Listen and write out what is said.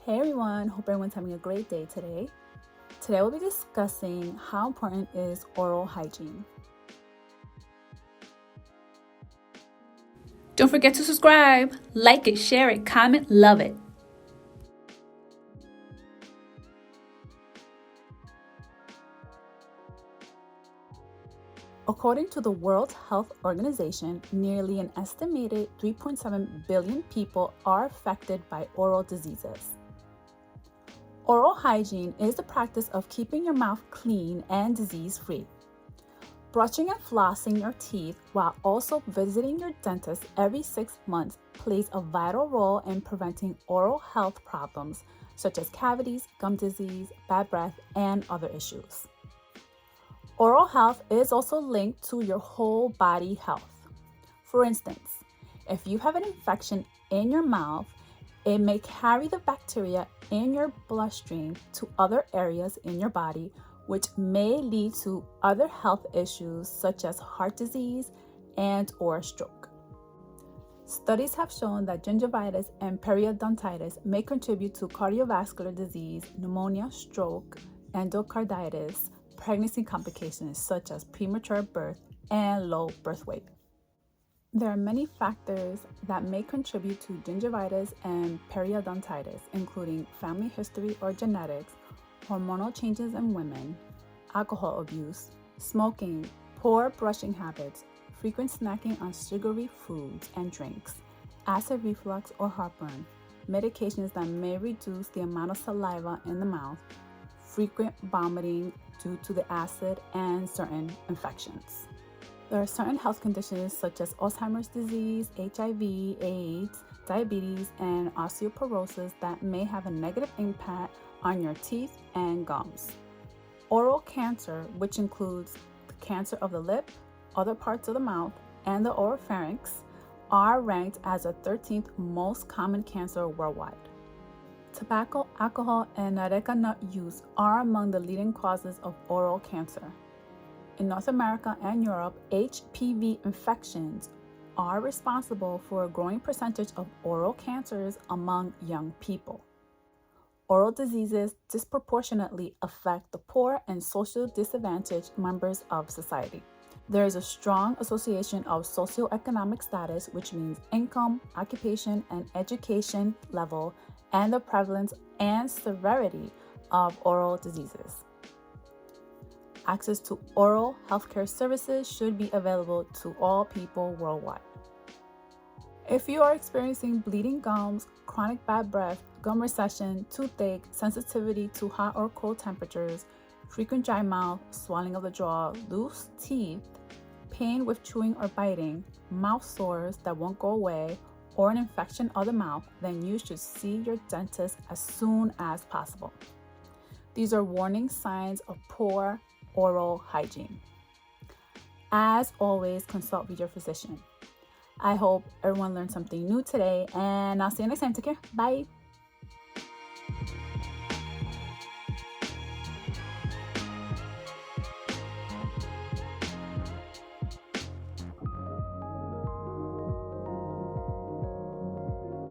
Hey everyone, hope everyone's having a great day today. Today we'll be discussing how important is oral hygiene. Don't forget to subscribe, like it, share it, comment, love it. According to the World Health Organization, nearly an estimated 3.7 billion people are affected by oral diseases. Oral hygiene is the practice of keeping your mouth clean and disease-free. Brushing and flossing your teeth while also visiting your dentist every 6 months plays a vital role in preventing oral health problems such as cavities, gum disease, bad breath, and other issues. Oral health is also linked to your whole body health. For instance, if you have an infection in your mouth, it may carry the bacteria in your bloodstream to other areas in your body, which may lead to other health issues such as heart disease and/or stroke. Studies have shown that gingivitis and periodontitis may contribute to cardiovascular disease, pneumonia, stroke, endocarditis, pregnancy complications such as premature birth and low birth weight. There are many factors that may contribute to gingivitis and periodontitis, including family history or genetics, hormonal changes in women, alcohol abuse, smoking, poor brushing habits, frequent snacking on sugary foods and drinks, acid reflux or heartburn, medications that may reduce the amount of saliva in the mouth, frequent vomiting due to the acid, and certain infections. There are certain health conditions such as Alzheimer's disease, HIV, AIDS, diabetes, and osteoporosis that may have a negative impact on your teeth and gums. Oral cancer, which includes the cancer of the lip, other parts of the mouth, and the oropharynx, are ranked as the 13th most common cancer worldwide. Tobacco, alcohol, and areca nut use are among the leading causes of oral cancer. In North America and Europe, HPV infections are responsible for a growing percentage of oral cancers among young people. Oral diseases disproportionately affect the poor and socially disadvantaged members of society. There is a strong association of socioeconomic status, which means income, occupation, and education level, and the prevalence and severity of oral diseases. Access to oral healthcare services should be available to all people worldwide. If you are experiencing bleeding gums, chronic bad breath, gum recession, toothache, sensitivity to hot or cold temperatures, frequent dry mouth, swelling of the jaw, loose teeth, pain with chewing or biting, mouth sores that won't go away, or an infection of the mouth, then you should see your dentist as soon as possible. These are warning signs of poor oral hygiene. As always, consult with your physician. I hope everyone learned something new today, and I'll see you next time. Take care. Bye.